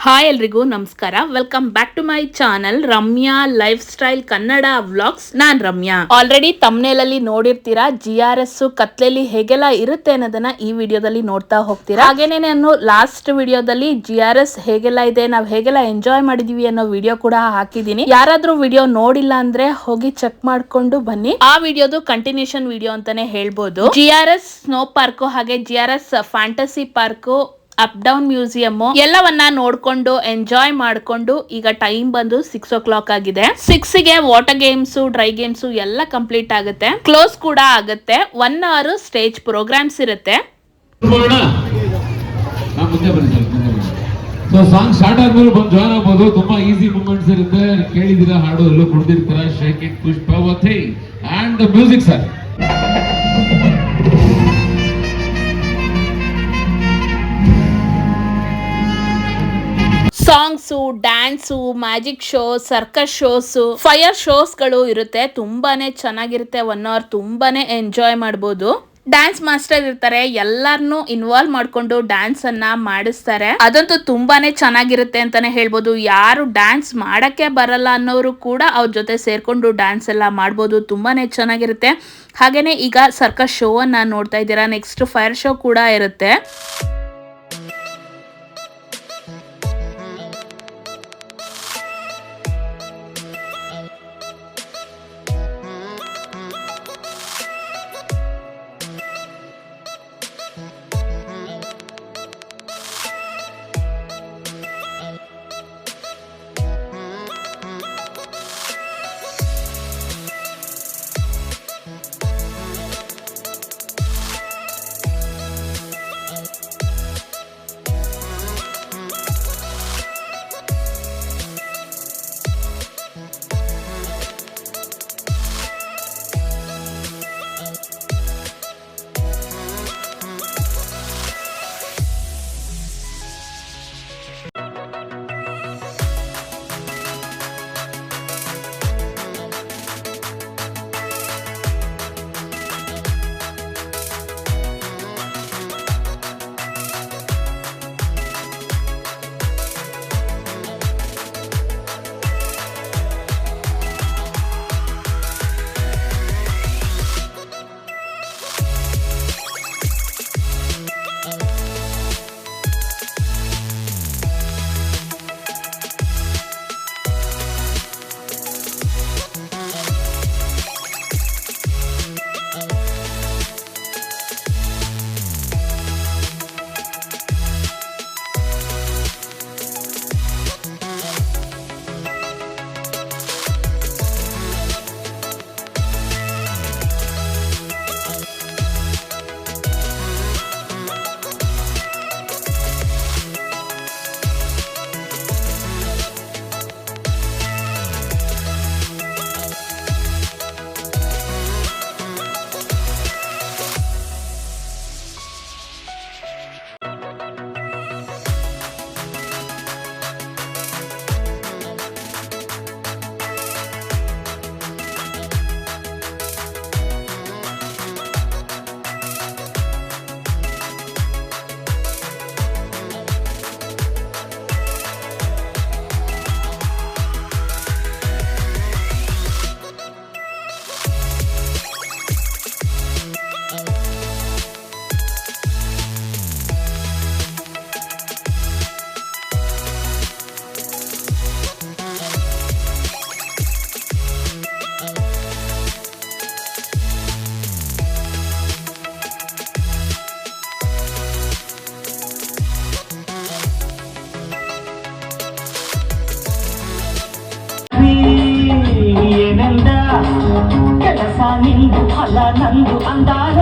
Hi ಎಲ್ರಿಗೂ ನಮಸ್ಕಾರ. Welcome back to my channel Ramya lifestyle Kannada vlogs. ನಾನ್ ರಮ್ಯಾ. ಆಲ್ರೆಡಿ ತಮ್ನೇಲ್ ಅಲ್ಲಿ ನೋಡಿರ್ತೀರಾ GRS ಕತ್ಲೆಲಿ ಹೇಗೆಲ್ಲ ಇರುತ್ತೆ ಅನ್ನೋದನ್ನ ಈ ವಿಡಿಯೋದಲ್ಲಿ ನೋಡ್ತಾ ಹೋಗ್ತೀರಾ. ಹಾಗೇನೆ ನಾನು ಲಾಸ್ಟ್ ವಿಡಿಯೋದಲ್ಲಿ GRS ಹೇಗೆಲ್ಲ ಇದೆ, ನಾವ್ ಹೇಗೆಲ್ಲ ಎಂಜಾಯ್ ಮಾಡಿದೀವಿ ಅನ್ನೋ ವಿಡಿಯೋ ಕೂಡ ಹಾಕಿದೀನಿ. ಯಾರಾದ್ರೂ ವಿಡಿಯೋ ನೋಡಿಲ್ಲ ಅಂದ್ರೆ ಹೋಗಿ ಚೆಕ್ ಮಾಡ್ಕೊಂಡು ಬನ್ನಿ. ಆ ವಿಡಿಯೋದು ಕಂಟಿನ್ಯೂಷನ್ ವಿಡಿಯೋ ಅಂತಾನೆ ಹೇಳ್ಬೋದು. GRS ಸ್ನೋ ಪಾರ್ಕ್ ಹಾಗೆ GRS fantasy park, up down museum ಎಲ್ಲವನ್ನ ನೋಡ್ಕೊಂಡು ಎಂಜಾಯ್ ಮಾಡ್ಕೊಂಡು ಈಗ ಟೈಮ್ ಬಂದು 6 o'clock ಆಗಿದೆ. 6ಗೆ ವಾಟರ್ ಗೇಮ್ಸ್, ಡ್ರೈ ಗೇಮ್ಸ್ ಎಲ್ಲ ಕಂಪ್ಲೀಟ್ ಆಗುತ್ತೆ. ಕ್ಲೋಸ್ ಕೂಡ ಆಗುತ್ತೆ. 1 hour ಸ್ಟೇಜ್ ಪ್ರೋಗ್ರಾಮ್ಸ್ ಇರುತ್ತೆ. ಸಾಂಗ್ ಸ್ಟಾರ್ಟ್ ಆದ್ಮೇಲೆ ಬಂದು ಜಾಯ್ನ್ ಆಗ್ಬೋದು. ತುಂಬಾ ಈಸಿ ಮೂಮೆಂಟ್ಸ್ ಇರುತ್ತೆ. ಕೇಳಿದಿರಾ ಹಾಡು ಎಲ್ಲೂ ಕುಡ್ದಿರ್ತೀರಾ. Shake it Pushpavati and the music sir. Songs, dance, magic show, circus shows, fire shows ಗಳು ಇರುತ್ತೆ. ತುಂಬಾನೇ ಚೆನ್ನಾಗಿರುತ್ತೆ. 1 hour ತುಂಬಾನೇ ಎಂಜಾಯ್ ಮಾಡ್ಬೋದು. ಡ್ಯಾನ್ಸ್ ಮಾಸ್ಟರ್ ಇರ್ತಾರೆ, ಎಲ್ಲಾರನ್ನೂ ಇನ್ವಾಲ್ವ್ ಮಾಡ್ಕೊಂಡು ಡ್ಯಾನ್ಸ್ ಅನ್ನ ಮಾಡಿಸ್ತಾರೆ. ಅದಂತೂ ತುಂಬಾನೇ ಚೆನ್ನಾಗಿರುತ್ತೆ ಅಂತಾನೆ ಹೇಳ್ಬೋದು. ಯಾರು ಡ್ಯಾನ್ಸ್ ಮಾಡಕ್ಕೆ ಬರಲ್ಲ ಅನ್ನೋರು ಕೂಡ ಅವ್ರ ಜೊತೆ ಸೇರ್ಕೊಂಡು ಡ್ಯಾನ್ಸ್ ಎಲ್ಲ ಮಾಡ್ಬೋದು. ತುಂಬಾನೇ ಚೆನ್ನಾಗಿರುತ್ತೆ. ಹಾಗೇನೆ ಈಗ ಸರ್ಕಸ್ ಶೋ ಅನ್ನ ನೋಡ್ತಾ ಇದ್ದೀರಾ. ನೆಕ್ಸ್ಟ್ ಫೈರ್ ಶೋ ಕೂಡ ಇರುತ್ತೆ. ಕೆಲಸ ನಿಂದು ಫಲ ನಂದು ಅಂದಾರ.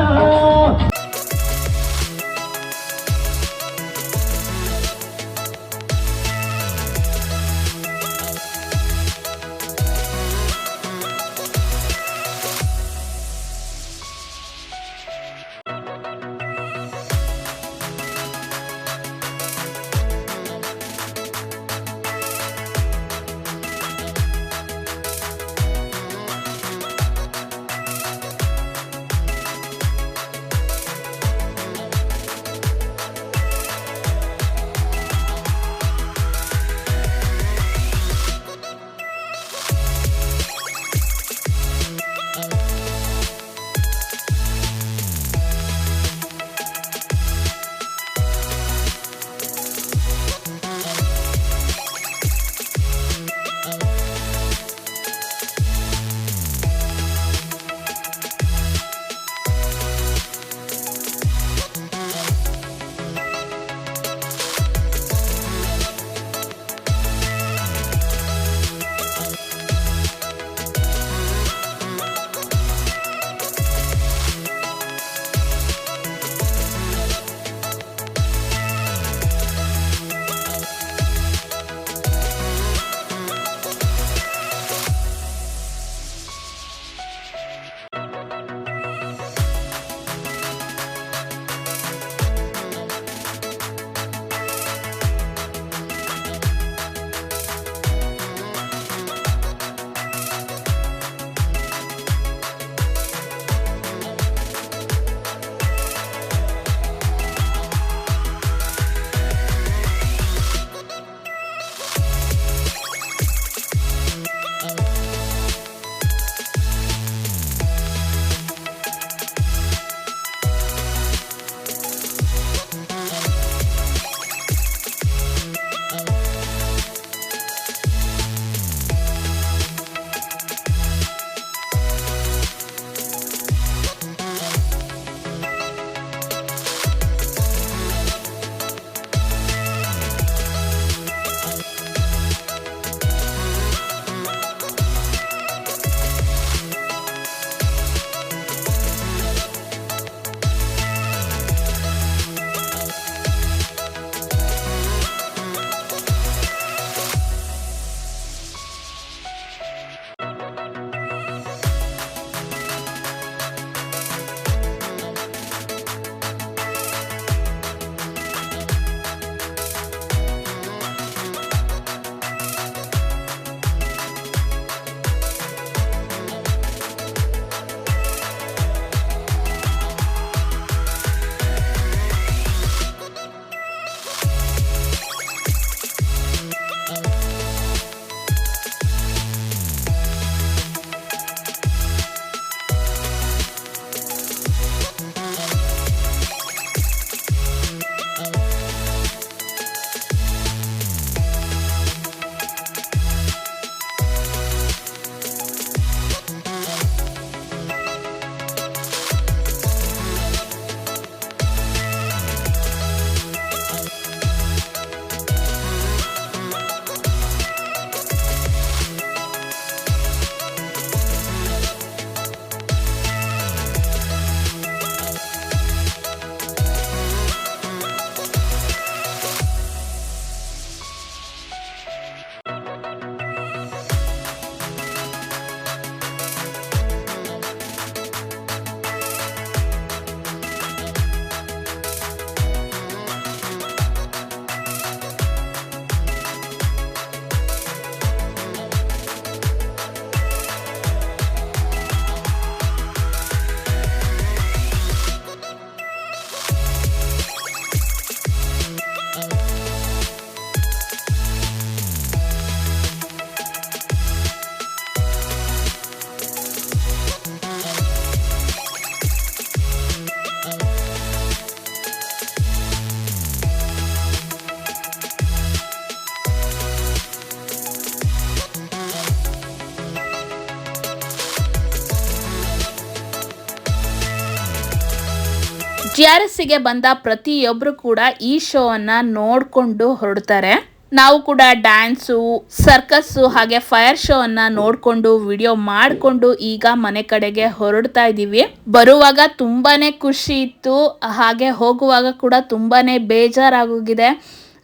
GRS ಗೆ ಬಂದ ಪ್ರತಿಯೊಬ್ರು ಕೂಡ ಈ ಶೋ ಅನ್ನ ನೋಡ್ಕೊಂಡು ಹೊರಡ್ತಾರೆ. ನಾವು ಕೂಡ ಡ್ಯಾನ್ಸು, ಸರ್ಕಸ್ಸು ಹಾಗೆ ಫೈರ್ ಶೋ ಅನ್ನ ನೋಡ್ಕೊಂಡು ವಿಡಿಯೋ ಮಾಡಿಕೊಂಡು ಈಗ ಮನೆ ಕಡೆಗೆ ಹೊರಡ್ತಾ ಇದ್ದೀವಿ. ಬರುವಾಗ ತುಂಬಾನೇ ಖುಷಿ ಇತ್ತು, ಹಾಗೆ ಹೋಗುವಾಗ ಕೂಡ ತುಂಬಾನೇ ಬೇಜಾರಾಗೋಗಿದೆ.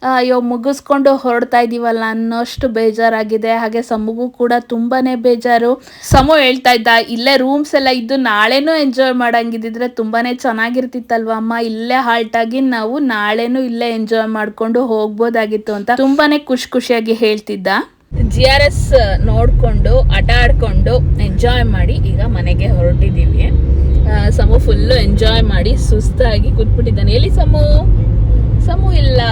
ಅಯ್ಯೋ ಮುಗಿಸ್ಕೊಂಡು ಹೊರಡ್ತಾ ಇದೀವಲ್ಲ ಅನ್ನೋಷ್ಟು ಬೇಜಾರಾಗಿದೆ. ಹಾಗೆ ಸಮುಗೂ ಕೂಡ ತುಂಬಾನೇ ಬೇಜಾರು. ಸಮು ಹೇಳ್ತಾ ಇದ್ದ, ಇಲ್ಲೇ ರೂಮ್ಸ್ ಎಲ್ಲ ಇದ್ದು ನಾಳೆನೂ ಎಂಜಾಯ್ ಮಾಡಂಗಿದ್ರೆ ತುಂಬಾನೇ ಚೆನ್ನಾಗಿರ್ತಿತ್ತಲ್ವ ಅಮ್ಮ, ಇಲ್ಲೇ ಹಾಲ್ಟ್ ಆಗಿ ನಾವು ನಾಳೆನೂ ಇಲ್ಲೇ ಎಂಜಾಯ್ ಮಾಡ್ಕೊಂಡು ಹೋಗ್ಬೋದಾಗಿತ್ತು ಅಂತ ತುಂಬಾನೇ ಖುಷಿಯಾಗಿ ಹೇಳ್ತಿದ್ದ. GRS ನೋಡ್ಕೊಂಡು ಆಟ ಆಡ್ಕೊಂಡು ಎಂಜಾಯ್ ಮಾಡಿ ಈಗ ಮನೆಗೆ ಹೊರಟಿದ್ದೀವಿ. ಸಮು ಫುಲ್ಲು ಎಂಜಾಯ್ ಮಾಡಿ ಸುಸ್ತಾಗಿ ಕೂತ್ಬಿಟ್ಟಿದ್ದಾನೆ. ಎಲ್ಲಿ ಸಮು ಇಲ್ಲ,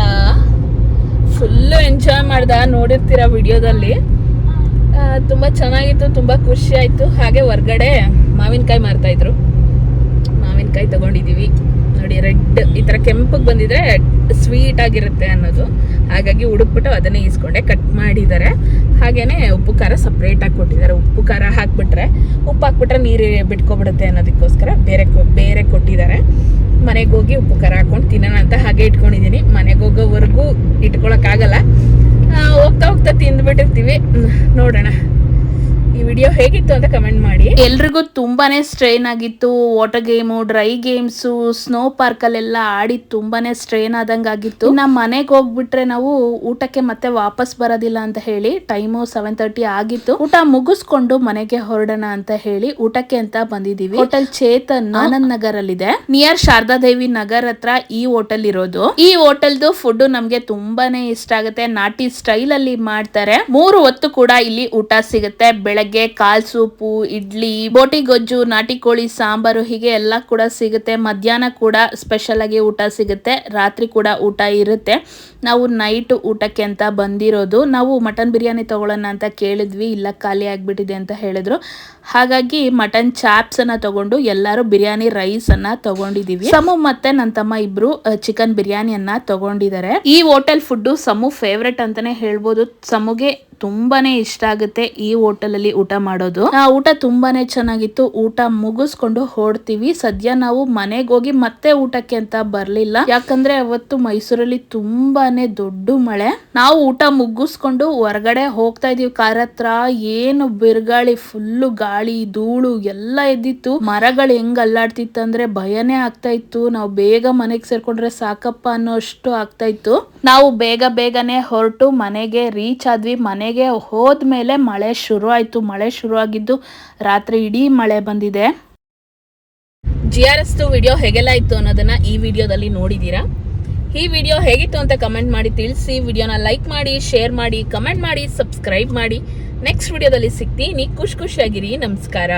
ಫುಲ್ಲು ಎಂಜಾಯ್ ಮಾಡ್ದ, ನೋಡಿರ್ತೀರ ವಿಡಿಯೋದಲ್ಲಿ. ತುಂಬ ಚೆನ್ನಾಗಿತ್ತು, ತುಂಬ ಖುಷಿ ಆಯಿತು. ಹಾಗೆ ಹೊರ್ಗಡೆ ಮಾವಿನಕಾಯಿ ಮಾರ್ತಾಯಿದ್ರು, ಮಾವಿನಕಾಯಿ ತೊಗೊಂಡಿದ್ದೀವಿ ನೋಡಿ. ರೆಡ್ ಈ ಥರ ಕೆಂಪಗೆ ಬಂದಿದ್ರೆ ಸ್ವೀಟ್ ಆಗಿರುತ್ತೆ ಅನ್ನೋದು, ಹಾಗಾಗಿ ಹುಡುಕ್ಬಿಟ್ಟು ಅದನ್ನೇ ಈಸ್ಕೊಂಡೆ. ಕಟ್ ಮಾಡಿದ್ದಾರೆ. ಹಾಗೇನೆ ಉಪ್ಪು ಖಾರ ಸಪ್ರೇಟಾಗಿ ಕೊಟ್ಟಿದ್ದಾರೆ. ಉಪ್ಪು ಖಾರ ಹಾಕ್ಬಿಟ್ರೆ, ಉಪ್ಪು ಹಾಕ್ಬಿಟ್ರೆ ನೀರು ಬಿಟ್ಕೊಬಿಡುತ್ತೆ ಅನ್ನೋದಕ್ಕೋಸ್ಕರ ಬೇರೆ ಕೊಟ್ಟಿದ್ದಾರೆ. ಮನೆಗೆ ಹೋಗಿ ಉಪ್ಪು ಖಾರ ಹಾಕೊಂಡು ತಿನ್ನೋಣ ಅಂತ ಹಾಗೆ ಇಟ್ಕೊಂಡಿದ್ದೀನಿ. ಮನೆಗೆ ಹೋಗೋವರೆಗೂ ಇಟ್ಕೊಳಕ್ಕಾಗಲ್ಲ, ಹೋಗ್ತಾ ತಿಂದ್ಬಿಟ್ಟಿರ್ತೀವಿ. ನೋಡೋಣ ಈ ವಿಡಿಯೋ ಹೇಗಿತ್ತು ಅಂತ ಕಮೆಂಟ್ ಮಾಡಿ. ಎಲ್ರಿಗೂ ತುಂಬಾನೇ ಸ್ಟ್ರೈನ್ ಆಗಿತ್ತು. Water game, dry games, snow ಪಾರ್ಕಲ್ಲೆಲ್ಲ ಆಡಿ ತುಂಬಾನೇ ಸ್ಟ್ರೈನ್ ಆದಂಗೆ ಆಗಿತ್ತು. ನಮ್ಮ ಮನೆಗೆ ಹೋಗ್ಬಿಟ್ರೆ ನಾವು ಊಟಕ್ಕೆ ಮತ್ತೆ ವಾಪಸ್ ಬರೋದಿಲ್ಲ ಅಂತ ಹೇಳಿ ಟೈಮು 7:30 ಆಗಿತ್ತು. ಊಟ ಮುಗಿಸ್ಕೊಂಡು ಮನೆಗೆ ಹೊರಡೋಣ ಅಂತ ಹೇಳಿ ಊಟಕ್ಕೆ ಅಂತ ಬಂದಿದೀವಿ. ಹೋಟೆಲ್ ಚೇತನ್ ಆನಂದ್ ನಗರ್ ಅಲ್ಲಿದೆ, ನಿಯರ್ ಶಾರದಾದೇವಿ ನಗರ್ ಹತ್ರ ಈ ಹೋಟೆಲ್ ಇರೋದು. ಈ ಹೋಟೆಲ್ದು ಫುಡ್ ನಮ್ಗೆ ತುಂಬಾನೇ ಇಷ್ಟ ಆಗುತ್ತೆ. ನಾಟಿ ಸ್ಟೈಲ್ ಅಲ್ಲಿ ಮಾಡ್ತಾರೆ. 3 ಹೊತ್ತು ಕೂಡ ಇಲ್ಲಿ ಊಟ ಸಿಗುತ್ತೆ. ಬೆಳಗ್ಗೆ ಕಾಲ್ ಸೂಪು, ಇಡ್ಲಿ, ಬೋಟಿ ಗೊಜ್ಜು, ನಾಟಿ ಕೋಳಿ ಸಾಂಬಾರು ಹೀಗೆ ಎಲ್ಲ ಕೂಡ ಸಿಗುತ್ತೆ. ಮಧ್ಯಾಹ್ನ ಕೂಡ ಸ್ಪೆಷಲ್ ಆಗಿ ಊಟ ಸಿಗುತ್ತೆ. ರಾತ್ರಿ ಕೂಡ ಊಟ ಇರುತ್ತೆ. ನಾವು ನೈಟ್ ಊಟಕ್ಕೆ ಅಂತ ಬಂದಿರೋದು. ನಾವು ಮಟನ್ ಬಿರಿಯಾನಿ ತಗೊಳ್ಳೋಣ ಅಂತ ಕೇಳಿದ್ವಿ, ಇಲ್ಲ ಖಾಲಿ ಆಗ್ಬಿಟ್ಟಿದೆ ಅಂತ ಹೇಳಿದ್ರು. ಹಾಗಾಗಿ ಮಟನ್ ಚಾಪ್ಸ್ ಅನ್ನ ತಗೊಂಡು ಎಲ್ಲರೂ ಬಿರಿಯಾನಿ ರೈಸ್ ಅನ್ನ ತಗೊಂಡಿದೀವಿ. ಸಮು ಮತ್ತೆ ನನ್ನ ತಮ್ಮ ಇಬ್ರು ಚಿಕನ್ ಬಿರಿಯಾನಿಯನ್ನ ತಗೊಂಡಿದ್ದಾರೆ. ಈ ಹೋಟೆಲ್ ಫುಡ್ ಸಮು ಫೇವ್ರೆಟ್ ಅಂತಾನೆ ಹೇಳ್ಬೋದು. ಸಮುಗೆ ತುಂಬಾನೇ ಇಷ್ಟ ಆಗುತ್ತೆ ಈ ಹೋಟೆಲ್ ಅಲ್ಲಿ ಊಟ ಮಾಡೋದು. ಊಟ ತುಂಬಾನೇ ಚೆನ್ನಾಗಿತ್ತು. ಊಟ ಮುಗಿಸ್ಕೊಂಡು ಹೊರಡ್ತೀವಿ. ಸದ್ಯ ನಾವು ಮನೆಗೆ ಹೋಗಿ ಮತ್ತೆ ಊಟಕ್ಕೆ ಅಂತ ಬರ್ಲಿಲ್ಲ, ಯಾಕಂದ್ರೆ ಅವತ್ತು ಮೈಸೂರಲ್ಲಿ ತುಂಬಾನೇ ದೊಡ್ಡ ಮಳೆ. ನಾವು ಊಟ ಮುಗಿಸ್ಕೊಂಡು ಹೊರಗಡೆ ಹೋಗ್ತಾ ಇದೀವಿ. ಕಾರ್ ಹತ್ರ ಏನು ಬಿರುಗಾಳಿ, ಫುಲ್ಲು ಗಾಳಿ, ಧೂಳು ಎಲ್ಲ ಎದ್ದಿತ್ತು. ಮರಗಳು ಹೆಂಗ್ ಅಲ್ಲಾಡ್ತಿತ್ತು ಅಂದ್ರೆ ಭಯನೇ ಆಗ್ತಾ ಇತ್ತು. ನಾವು ಬೇಗ ಮನೆಗೆ ಸೇರ್ಕೊಂಡ್ರೆ ಸಾಕಪ್ಪ ಅನ್ನೋ ಅಷ್ಟು ಆಗ್ತಾ ಇತ್ತು. ನಾವು ಬೇಗನೆ ಹೊರಟು ಮನೆಗೆ ರೀಚ್ ಆದ್ವಿ. ಮನೆಗೆ ಹೋದ್ಮೇಲೆ ಮಳೆ ಶುರು ಆಯ್ತು. ಮಳೆ ಶುರು ಆಗಿದ್ದು ರಾತ್ರಿ ಇಡೀ ಮಳೆ ಬಂದಿದೆ. GRS ವಿಡಿಯೋ ಹೇಗೆಲ್ಲ ಇತ್ತು ಅನ್ನೋದನ್ನ ಈ ವಿಡಿಯೋದಲ್ಲಿ ನೋಡಿದೀರಾ. ಈ ವಿಡಿಯೋ ಹೇಗಿತ್ತು ಅಂತ ಕಮೆಂಟ್ ಮಾಡಿ ತಿಳಿಸಿ. ವಿಡಿಯೋನ ಲೈಕ್ ಮಾಡಿ, ಶೇರ್ ಮಾಡಿ, ಕಮೆಂಟ್ ಮಾಡಿ, ಸಬ್ಸ್ಕ್ರೈಬ್ ಮಾಡಿ. ನೆಕ್ಸ್ಟ್ ವಿಡಿಯೋದಲ್ಲಿ ಸಿಗ್ತೀನಿ. ಖುಷಿಯಾಗಿರಿ. ನಮಸ್ಕಾರ.